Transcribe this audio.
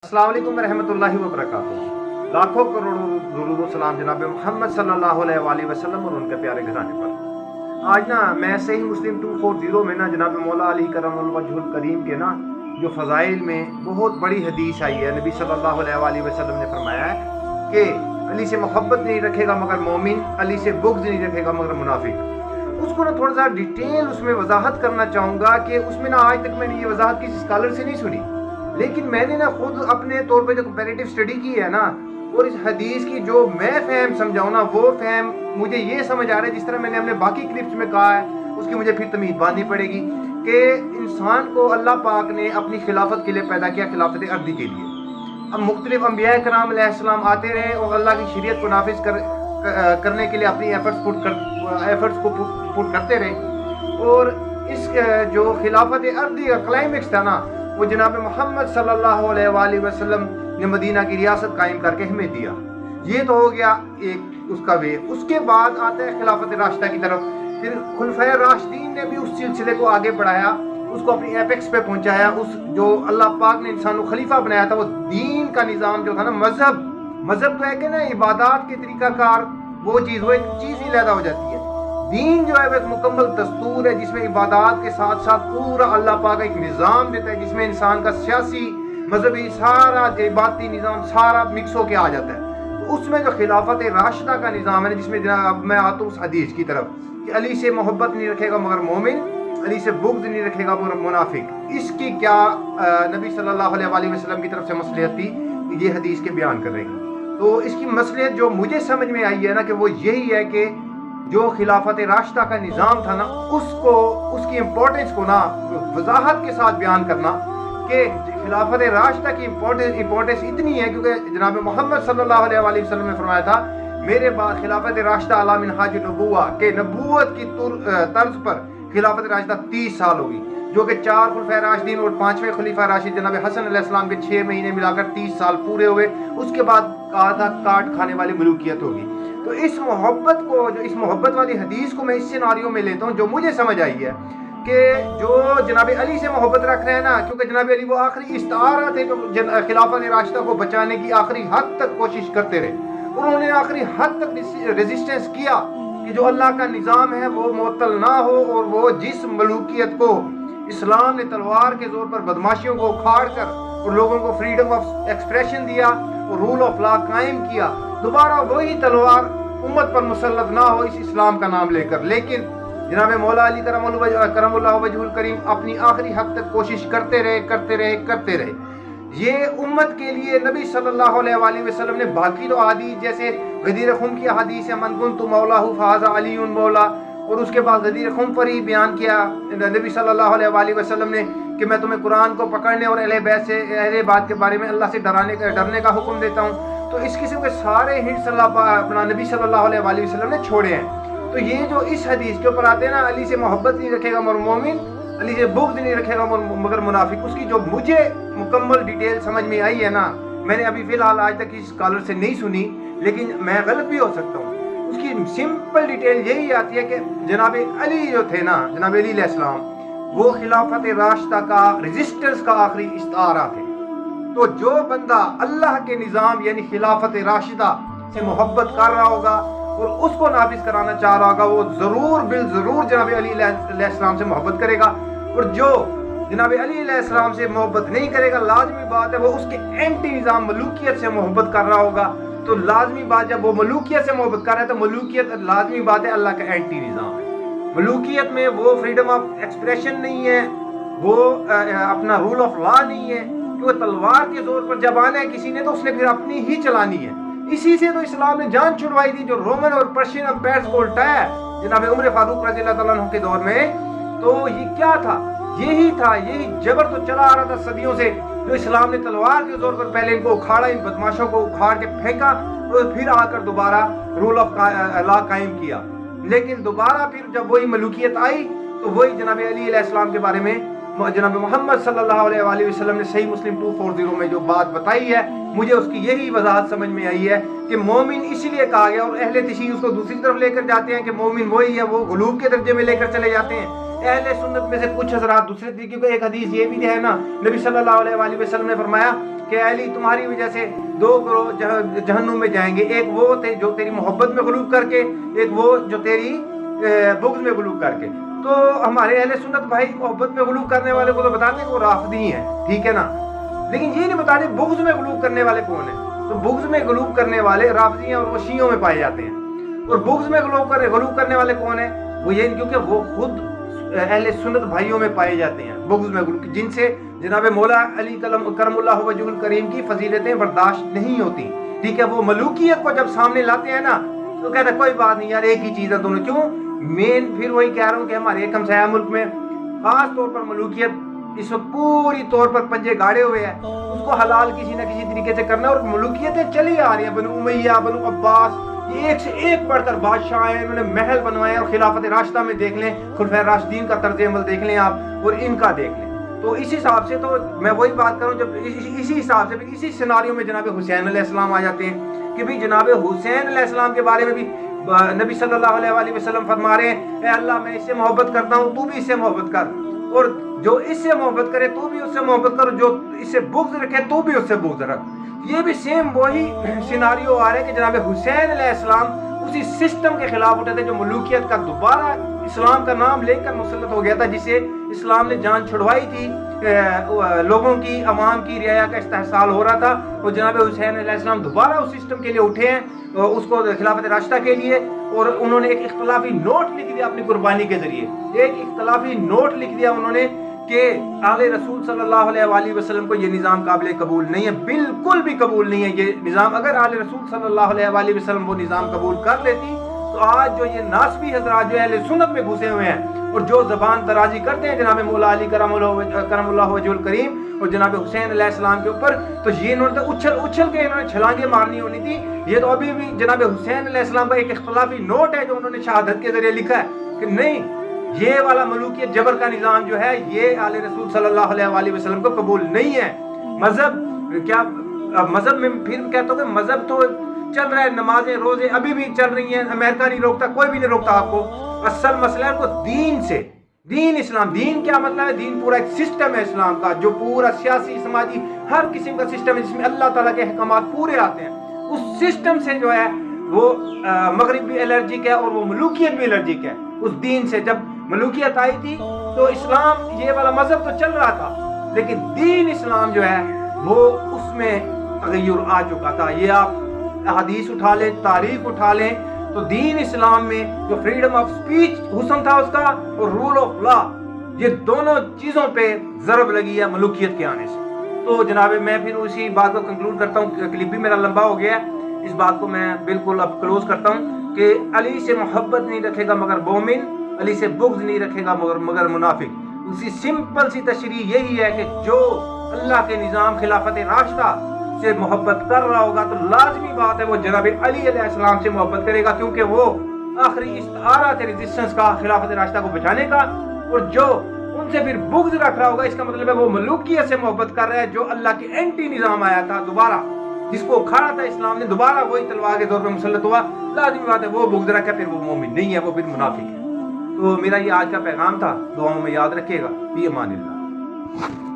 अस्सलाम वालेकुम रहमतुल्लाहि व बरकातुहू। लाखों करोड़ों दुरूद व सलाम जनाब मोहम्मद सल्लल्लाहु अलैहि वसल्लम और उनके प्यारे घराने पर। आज ना मैं सही मुस्लिम 240 में ना जनाब मौला अली करमुल वजहुल करीम के ना जो फ़ज़ाइल में बहुत बड़ी हदीस आई है। नबी सल्लल्लाहु अलैहि वसल्लम ने फरमाया है कि अली से मोहब्बत नहीं रखेगा मगर मोमिन, अली से बुग़्ज़ नहीं रखेगा मगर मुनाफिक। उसको ना थोड़ा सा डिटेल उसमें वजाहत करना चाहूँगा कि उसमें ना आज तक मैंने ये वजाहत किसी स्कॉलर से नहीं सुनी, लेकिन मैंने ना खुद अपने तौर पे जो कंपैरेटिव स्टडी की है ना, और इस हदीस की जो मैं फहम समझाऊँ ना, वो फहम मुझे ये समझ आ रहा है जिस तरह मैंने अपने बाकी क्लिप्स में कहा है, उसकी मुझे फिर तमीज़ बांधनी पड़ेगी कि इंसान को अल्लाह पाक ने अपनी खिलाफत के लिए पैदा किया, खिलाफत अर्दी के लिए। अब मुख्तलिफ अंबिया कराम अलैहिस्सलाम आते रहे और अल्लाह की शरीयत को नाफिज करने के लिए अपनी एफर्ट्स को पुट करते रहे। और इस जो खिलाफत अर्दी का क्लाइमेक्स था ना, वो जनाब मोहम्मद सल्लल्लाहु अलैहि वसल्लम ने मदीना की रियासत कायम करके हमें दिया। ये तो हो गया एक उसका वे। उसके बाद आता है खिलाफत राशिदा की तरफ। फिर खुलफाए राशिदीन ने भी उस सिलसिले को आगे बढ़ाया, उसको अपनी एपेक्स पे पहुंचाया। उस जो अल्लाह पाक ने इंसान को खलीफा बनाया था, वो दीन का निज़ाम जो था ना, मजहब तो है कि ना इबादत के तरीक़ाकार, वो चीज़ वो एक चीज़ ही लैदा हो जाती है। दीन जो है वो एक मुकम्मल दस्तूर है जिसमें इबादत के साथ साथ पूरा अल्लाह पाक का एक निज़ाम देता है, जिसमें इंसान का सियासी मजहबी सारा इबादती निज़ाम सारा मिक्स होके आ जाता है। तो उसमें जो खिलाफत राशिदा का निज़ाम है, जिसमें जनाब मैं आता हूँ उस हदीस की तरफ कि अली से मोहब्बत नहीं रखेगा मगर मोमिन, अली से बुग़्ज़ नहीं रखेगा मगर मुनाफिक। इसकी क्या नबी सल्लल्लाहु अलैहि वसल्लम की तरफ से मसलियत थी, ये हदीस के बयान कर रही है। तो इसकी मसलियत जो मुझे समझ में आई है ना, कि वो यही है कि जो खिलाफत राशिदा का निज़ाम था ना, उसको उसकी इम्पोर्टेंस को ना वजाहत के साथ बयान करना कि खिलाफत राशिदा की इम्पोर्टेंस इतनी है क्योंकि जनाब मोहम्मद सल्लल्लाहु अलैहि वसल्लम ने फरमाया था, मेरे बाद खिलाफत राशिदा अला मिनहाज नबुव्वा के नबूवत की तर्ज पर खिलाफत राशिदा 30 साल होगी, जो कि 4 खुलफाए राशिदीन और 5वें खलीफा राशिद जनाब हसन अलैहिस्सलाम के 6 महीने मिलाकर 30 साल पूरे हुए। उसके बाद कहा था काट खाने वाली मलूकियत होगी। तो इस मोहब्बत वाली हदीस को मैं इस सिनारियो में लेता हूँ, जो मुझे समझ आई है कि जो जनाब अली से मोहब्बत रख रहे हैं ना, क्योंकि जनाब अली वो आखिरी इस्तारा थे जो खिलाफत राशिदा को बचाने की आखिरी हद तक कोशिश करते रहे, और उन्होंने आखिरी हद तक रेजिस्टेंस किया कि जो अल्लाह का निज़ाम है वो मुअत्तल ना हो, और वो जिस मलूकियत को इस्लाम ने तलवार के जोर पर बदमाशियों को उखाड़ कर और लोगों को फ्रीडम ऑफ एक्सप्रेशन दिया और रूल ऑफ लॉ कायम किया, दोबारा वही तलवार उम्मत पर मुसल्लत ना हो इस इस्लाम का नाम लेकर। लेकिन जनाब मौला अली करमुल्लाहु वजहुल करीम अपनी आखिरी हद तक कोशिश करते रहे। ये उम्मत के लिए नबी सल्लल्लाहु अलैहि वसल्लम ने बाकी तो आदि जैसे गदीर खुम की हदीस है, मन कुन्तु मौलाहु फहाज़ा अलीयुन मौला, और उसके बाद गदीर खुम पर ही बयान किया नबी सल्लल्लाहु अलैहि वसल्लम ने कि मैं तुम्हें कुरान को पकड़ने और अहले बात के बारे में अल्लाह से डरने का हुक्म देता हूँ। तो इस किस्म के सारे हिंट्स अपना नबी सल्लल्लाहु अलैहि वसल्लम ने छोड़े हैं। तो ये जो इस हदीस के ऊपर आते हैं ना, अली से मोहब्बत नहीं रखेगा मगर मोमिन, अली से बुग़्ज़ नहीं रखेगा मगर मुनाफिक, उसकी जो मुझे मुकम्मल डिटेल समझ में आई है ना, मैंने अभी फ़िलहाल आज तक किसी स्कॉलर से नहीं सुनी, लेकिन मैं गलत भी हो सकता हूँ। उसकी सिंपल डिटेल यही आती है कि जनाब अली जो थे ना, जनाब अली अलैहिस्सलाम, वो खिलाफत राशिदा का रेजिस्टेंस का आखिरी इस्तारा थे। तो जो बंदा अल्लाह के निज़ाम यानी खिलाफत राशिदा से मोहब्बत कर रहा होगा और उसको नाफिज कराना चाह रहा होगा, वो ज़रूर बिलज़रूर जनाब अली अलैहिस्सलाम से मोहब्बत करेगा। और जो जनाब अली अलैहिस्सलाम से मोहब्बत नहीं करेगा, लाजमी बात है वो उसके एंटी निज़ाम मलूकियत से मोहब्बत कर रहा होगा। तो लाजमी बात, जब वो मलूकियत से मोहब्बत कर रहा है तो मलूकियत लाजमी बात है अल्लाह का एंटी निज़ाम है। मलूकियत में वो फ्रीडम ऑफ एक्सप्रेशन नहीं है, वो अपना रूल ऑफ लॉ नहीं है, क्योंकि तलवार के जोर पर जब आना है किसी ने तो उसने फिर अपनी ही चलानी है। इसी से तो इस्लाम ने जान छुड़वाई थी जो रोमन और पर्शियन अम्पायर्स को उल्टाया जनाब उमर फारूक रज़ियल्लाहु ताला अन्हु के दौर में। तो ये क्या था? यही था, यही जबर तो चला आ रहा था सदियों से, जो इस्लाम ने तलवार के जोर पर पहले इनको उखाड़ा, इन बदमाशों को उखाड़ के फेंका, और फिर आकर दोबारा रूल ऑफ लॉ कायम किया। लेकिन दोबारा फिर जब वही मलूकियत आई तो वही जनाब अली अलैहिस्सलाम के बारे में जनाब मोहम्मद सल्लल्लाहु अलैहि वसल्लम ने सही मुस्लिम 240 में जो बात बताई है, मुझे उसकी यही वजाहत समझ में आई है कि मोमिन इसलिए कहा गया, और अहले तशरीह उसको दूसरी तरफ लेकर जाते हैं कि मोमिन वही है, वो गुलूब के दर्जे में लेकर चले जाते हैं। अहले सुन्नत में से कुछ हज़रात दूसरे तरीके को एक हदीस ये भी है ना, नबी सल्लल्लाहु अलैहि वसल्लम ने फरमाया کہ علی تمہاری وجہ سے 2 گروہ جہنم میں جائیں گے، ایک وہ تھے جو تیری محبت میں غلوب کر کے، ایک وہ جو تیری بغض میں غلوب کر کے۔ تو ہمارے اہل سنت بھائی محبت میں غلوب کرنے والے کو تو بتاتے ہیں کہ وہ رافضی ہیں، ٹھیک ہے نا، لیکن یہ نہیں بتاتے بغض میں غلوب کرنے والے کون ہیں۔ تو بغض میں غلوب کرنے والے رافضی ہیں اور وہ شیعوں میں پائے جاتے ہیں۔ اور بغض میں غلوب کرنے والے کون ہیں؟ وہ یہ کیونکہ وہ خود اہل سنت بھائیوں میں پائے جاتے ہیں بغض میں غلوب، جن سے جناب مولا علی کرم اللہ وجہ الکریم کی فضیلتیں برداشت نہیں ہوتی، ٹھیک ہے۔ وہ ملوکیت کو جب سامنے لاتے ہیں نا تو کہتے ہیں کوئی بات نہیں یار، ایک ہی چیز ہے دونوں۔ کیوں؟ مین پھر وہی کہہ رہا ہوں کہ ہمارے ایک ہمسایہ ملک میں خاص طور پر ملوکیت اس وقت پوری طور پر پنجے گاڑے ہوئے ہیں، اس کو حلال کسی نہ کسی طریقے سے کرنا، اور ملوکیتیں چلی آ رہی ہیں۔ بنو امیہ، بنو عباس، یہ ایک سے ایک بڑھ کر بادشاہ ہیں، انہوں نے محل بنوائے، اور خلافت راشدہ میں دیکھ لیں، خلفائے راشدین کا طرز عمل دیکھ لیں آپ، اور ان کا دیکھ لیں۔ تو اس حساب سے تو میں وہی بات کروں، جب اسی حساب سے اسی سیناریو میں جناب حسین علیہ السلام آ جاتے ہیں کہ بھی جناب حسین علیہ السلام کے بارے میں بھی نبی صلی اللہ علیہ وآلہ وسلم فرما رہے ہیں، اے اللہ میں اس سے محبت کرتا ہوں، تو بھی اس سے محبت کر، اور جو اس سے محبت کرے تو بھی اس سے محبت کر، جو اس سے بغض رکھے تو بھی اس سے بغض رکھ۔ یہ بھی سیم وہی سیناریو آ رہا ہے کہ جناب حسین علیہ السلام اسی سسٹم کے خلاف اٹھے تھے جو ملوکیت کا دوبارہ اسلام کا نام لے کر مسلط ہو گیا تھا، جسے اسلام نے جان چھڑوائی تھی، لوگوں کی، عوام کی رعایا کا استحصال ہو رہا تھا، اور جناب حسین علیہ السلام دوبارہ اس سسٹم کے لیے اٹھے ہیں، اس کو خلافت راشدہ کے لیے، اور انہوں نے ایک اختلافی نوٹ لکھ دیا اپنی قربانی کے ذریعے، ایک اختلافی نوٹ لکھ دیا انہوں نے کہ آل رسول صلی اللہ علیہ وآلہ وسلم کو یہ نظام قابل قبول نہیں ہے، بالکل بھی قبول نہیں ہے یہ نظام۔ اگر آل رسول صلی اللہ علیہ وآلہ وسلم وہ نظام قبول کر لیتی تو آج جو یہ ناسبی حضرات جو اہل سنت میں گھسے ہوئے ہیں اور جو زبان درازی کرتے ہیں جناب مولا علی کرم اللہ وجہ الکریم اور جناب حسین علیہ السلام کے اوپر، تو یہ انہوں نے اچھل کے انہوں نے چھلانگیں مارنی ہونی تھی۔ یہ تو ابھی بھی جناب حسین علیہ السلام کا ایک اختلافی نوٹ ہے جو انہوں نے شہادت کے ذریعے لکھا ہے کہ نہیں، یہ والا ملوکیت جبر کا نظام جو ہے یہ آل رسول صلی اللہ علیہ وآلہ وسلم کو قبول نہیں ہے۔ مذہب کیا، مذہب میں پھر کہتا ہوں کہ مذہب تو چل رہا ہے، نمازیں روزے ابھی بھی چل رہی ہیں، امریکہ نہیں روکتا، کوئی بھی نہیں روکتا آپ کو۔ اصل مسئلہ ہے کو دین سے، دین اسلام، دین کیا مطلب ہے؟ دین پورا ایک سسٹم ہے اسلام کا، جو پورا سیاسی، سماجی، ہر قسم کا سسٹم ہے جس میں اللہ تعالیٰ کے احکامات پورے آتے ہیں۔ اس سسٹم سے جو ہے وہ مغرب بھی الرجک ہے اور وہ ملوکیت بھی الرجک ہے اس دین سے۔ جب ملوکیت آئی تھی تو اسلام یہ والا مذہب تو چل رہا تھا، لیکن دین اسلام جو ہے وہ اس میں تغیر آ چکا تھا۔ یہ آپ حدیث اٹھا لیں، تاریخ اٹھا لیں، تو دین اسلام میں جو فریڈم آف سپیچ حسن تھا اس کا، اور رول آف لا، یہ دونوں چیزوں پہ ضرب لگی ہے ملوکیت کے آنے سے۔ تو جناب میں پھر اسی بات کو کنکلوڈ کرتا ہوں، کلپ بھی میرا لمبا ہو گیا ہے، اس بات کو میں بالکل اب کلوز کرتا ہوں کہ علی سے محبت نہیں رکھے گا مگر مومن، علی سے بغض نہیں رکھے گا مگر منافق۔ اسی سمپل سی تشریح یہی ہے کہ جو اللہ کے نظام خلافت راشدہ سے محبت کر رہا ہوگا تو لازمی بات ہے وہ جناب علی علیہ السلام سے محبت کرے گا، کیونکہ وہ آخری استعارہ تھے ریزسٹنس کا، خلافت راشدہ کو بچانے کا۔ اور جو ان سے پھر بغض رکھ رہا ہوگا، اس کا مطلب ہے وہ ملوکیت سے محبت کر رہا ہے، جو اللہ کی اینٹی نظام آیا تھا دوبارہ، جس کو کھڑا تھا اسلام نے، دوبارہ وہی تلوار کے دور پہ مسلط ہوا، لازمی بات ہے وہ بغض رکھے، پھر وہ مومن نہیں ہے، وہ پھر منافق ہے۔ تو میرا یہ آج کا پیغام تھا، دعاؤں میں یاد رکھیے گا۔ فی امان اللہ۔